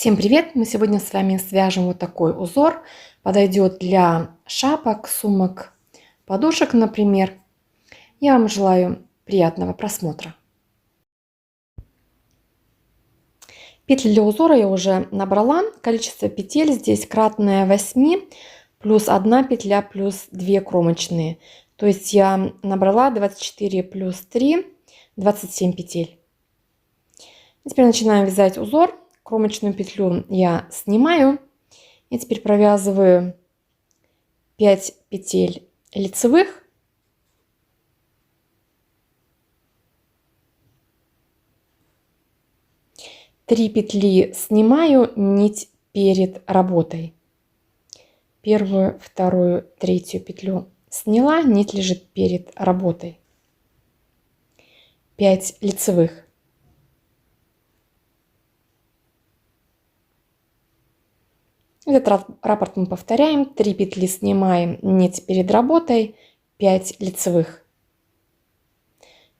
Всем привет! Мы сегодня с вами свяжем вот такой узор. Подойдет для шапок, сумок, подушек, например. Я вам желаю приятного просмотра. Петли для узора я уже набрала. Количество петель здесь кратное 8, плюс 1 петля, плюс 2 кромочные. То есть я набрала 24 плюс 3, 27 петель. Теперь начинаем вязать узор. Кромочную петлю я снимаю. И теперь провязываю 5 петель лицевых. Три петли снимаю, нить перед работой. Первую, вторую, третью петлю сняла, нить лежит перед работой. 5 лицевых. Этот раппорт мы повторяем. 3 петли снимаем, нить перед работой, 5 лицевых.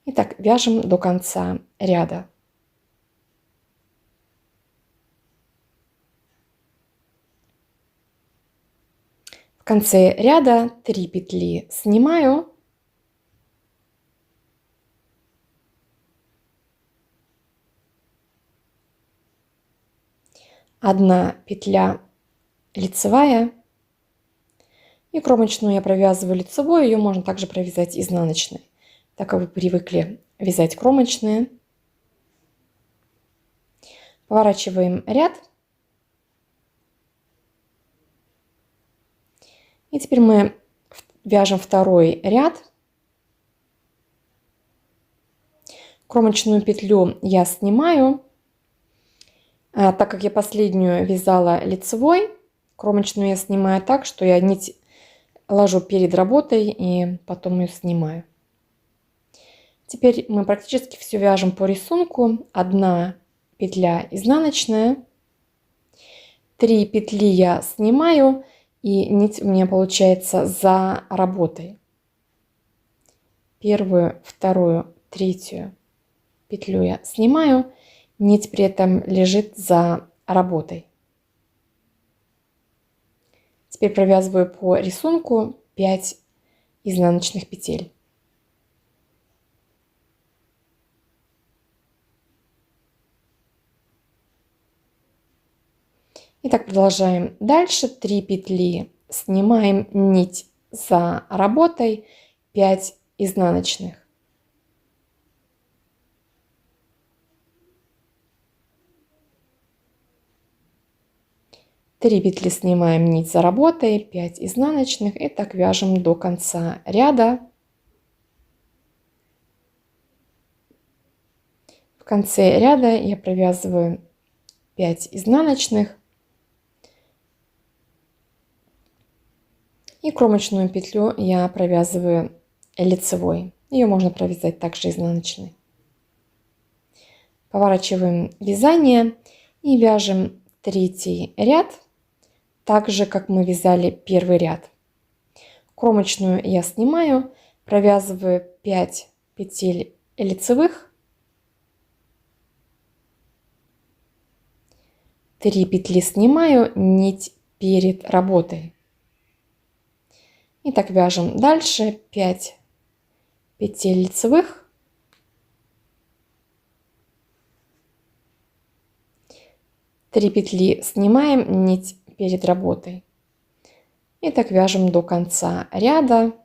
Итак, вяжем до конца ряда. В конце ряда 3 петли снимаю. Одна петля лицевая. И кромочную я провязываю лицевой, ее можно также провязать изнаночной, так как вы привыкли вязать кромочные. Поворачиваем ряд. И теперь мы вяжем второй ряд. Кромочную петлю я снимаю. Так как я последнюю вязала лицевой, кромочную я снимаю так, что я нить ложу перед работой и потом ее снимаю. Теперь мы практически все вяжем по рисунку. Одна петля изнаночная, 3 петли я снимаю, и нить у меня получается за работой. Первую, вторую, третью петлю я снимаю, нить при этом лежит за работой. Теперь провязываю по рисунку 5 изнаночных петель. Итак, продолжаем дальше. 3 петли снимаем, нить за работой, 5 изнаночных. Три петли снимаем, нить за работой, 5 изнаночных, и так вяжем до конца ряда. В конце ряда я провязываю 5 изнаночных и кромочную петлю я провязываю лицевой. Ее можно провязать также изнаночной. Поворачиваем вязание и вяжем третий ряд, так же как мы вязали первый ряд. Кромочную я снимаю, провязываю 5 петель лицевых, 3 петли снимаю, нить перед работой. И так вяжем дальше 5 петель лицевых, 3 петли снимаем, нить перед работой. И так вяжем до конца ряда.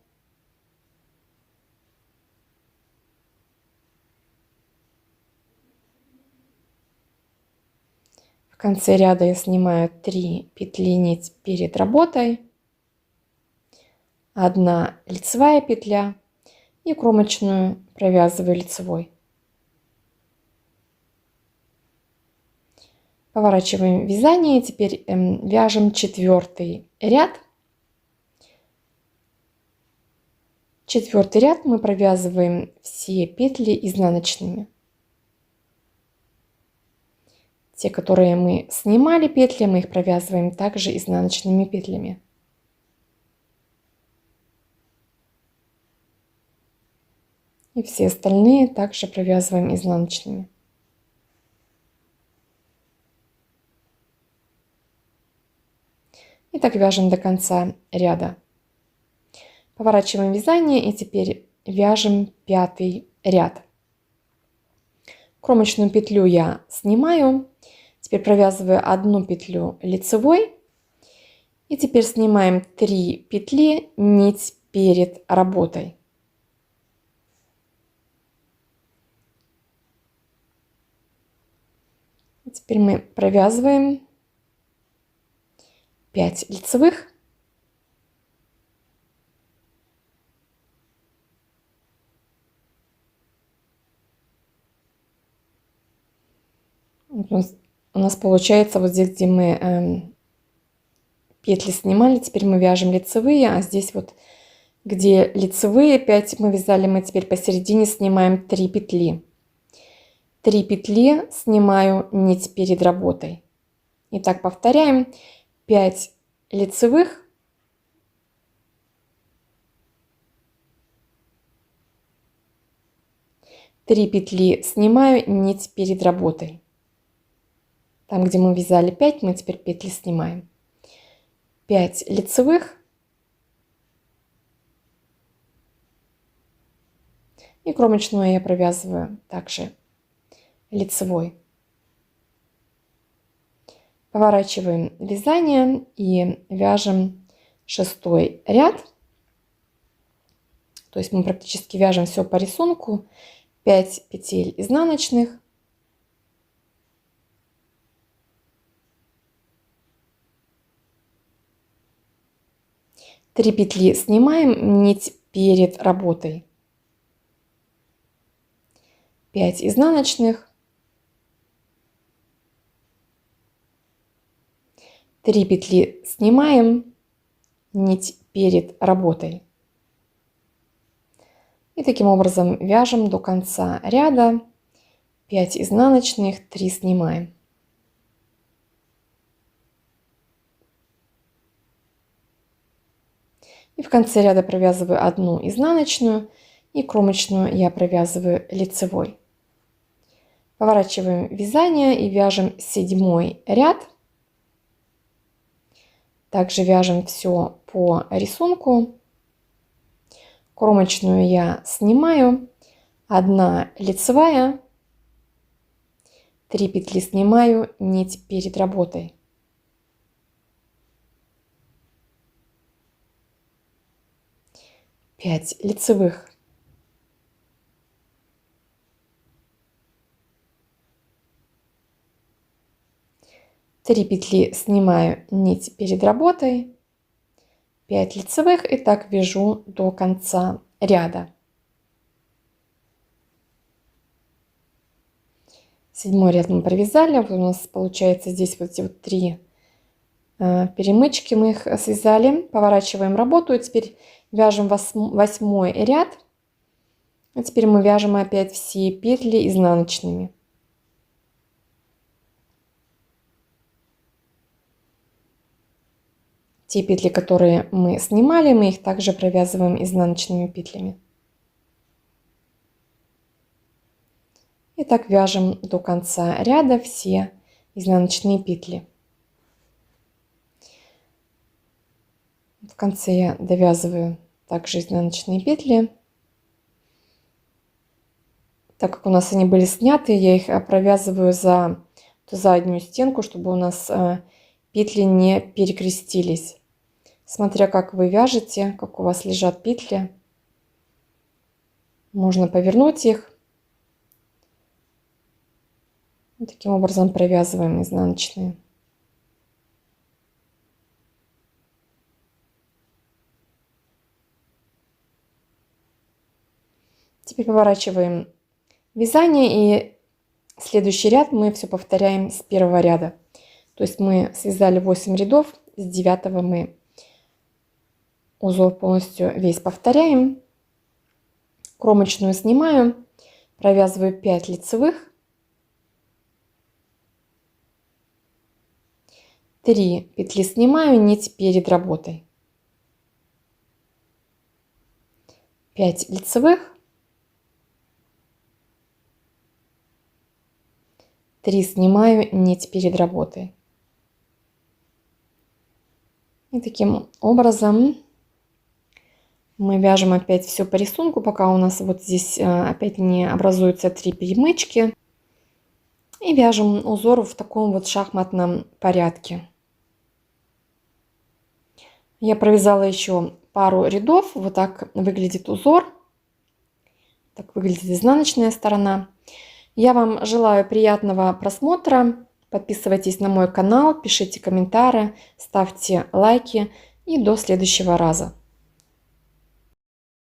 В конце ряда я снимаю 3 петли, нить перед работой, 1 лицевая петля и кромочную провязываю лицевой. Поворачиваем вязание, теперь вяжем четвертый ряд. Четвертый ряд мы провязываем все петли изнаночными. Те, которые мы снимали петли, мы их провязываем также изнаночными петлями. И все остальные также провязываем изнаночными. И так вяжем до конца ряда. Поворачиваем вязание и теперь вяжем 5 ряд. Кромочную петлю я снимаю. Теперь провязываю 1 петлю лицевой. И теперь снимаем 3 петли нить перед работой. Теперь мы провязываем 5 лицевых. У нас получается вот здесь, где мы петли снимали, теперь мы вяжем лицевые, а здесь вот, где лицевые 5 мы вязали, мы теперь посередине снимаем 3 петли. 3 петли снимаю нить перед работой. Итак, повторяем. 5 лицевых. Три петли снимаю нить перед работой. Там, где мы вязали 5, мы теперь петли снимаем. 5 лицевых. И кромочную я провязываю также лицевой. Поворачиваем вязание и вяжем 6 ряд. То есть мы практически вяжем все по рисунку. 5 петель изнаночных. Три петли снимаем нить перед работой. 5 изнаночных. 3 петли снимаем нить перед работой. И таким образом вяжем до конца ряда. 5 изнаночных, 3 снимаем. И в конце ряда провязываю 1 изнаночную, и кромочную я провязываю лицевой. Поворачиваем вязание и вяжем 7 ряд. Также вяжем все по рисунку. Кромочную я снимаю, 1 лицевая, 3 петли снимаю нить перед работой. Пять лицевых. Три петли снимаю нить перед работой. 5 лицевых и так вяжу до конца ряда. 7 ряд мы провязали. Вот у нас получается здесь вот эти вот 3 перемычки, мы их связали. Поворачиваем работу и теперь вяжем 8 ряд. А теперь мы вяжем опять все петли изнаночными. Те петли, которые мы снимали, мы их также провязываем изнаночными петлями. И так вяжем до конца ряда все изнаночные петли. В конце я довязываю также изнаночные петли. Так как у нас они были сняты, я их провязываю за заднюю стенку, чтобы у нас петли не перекрестились. Смотря как вы вяжете, как у вас лежат петли, можно повернуть их. Вот таким образом провязываем изнаночные. Теперь поворачиваем вязание, и следующий ряд мы все повторяем с 1 ряда. То есть мы связали 8 рядов, с 9 мы узор полностью весь повторяем. Кромочную снимаю, провязываю 5 лицевых, 3 петли снимаю, нить перед работой, 5 лицевых, 3 снимаю, нить перед работой. И таким образом мы вяжем опять все по рисунку, пока у нас вот здесь опять не образуются 3 перемычки. И вяжем узор в таком вот шахматном порядке. Я провязала еще пару рядов. Вот так выглядит узор. Так выглядит изнаночная сторона. Я вам желаю приятного просмотра. Подписывайтесь на мой канал, пишите комментарии, ставьте лайки. И до следующего раза.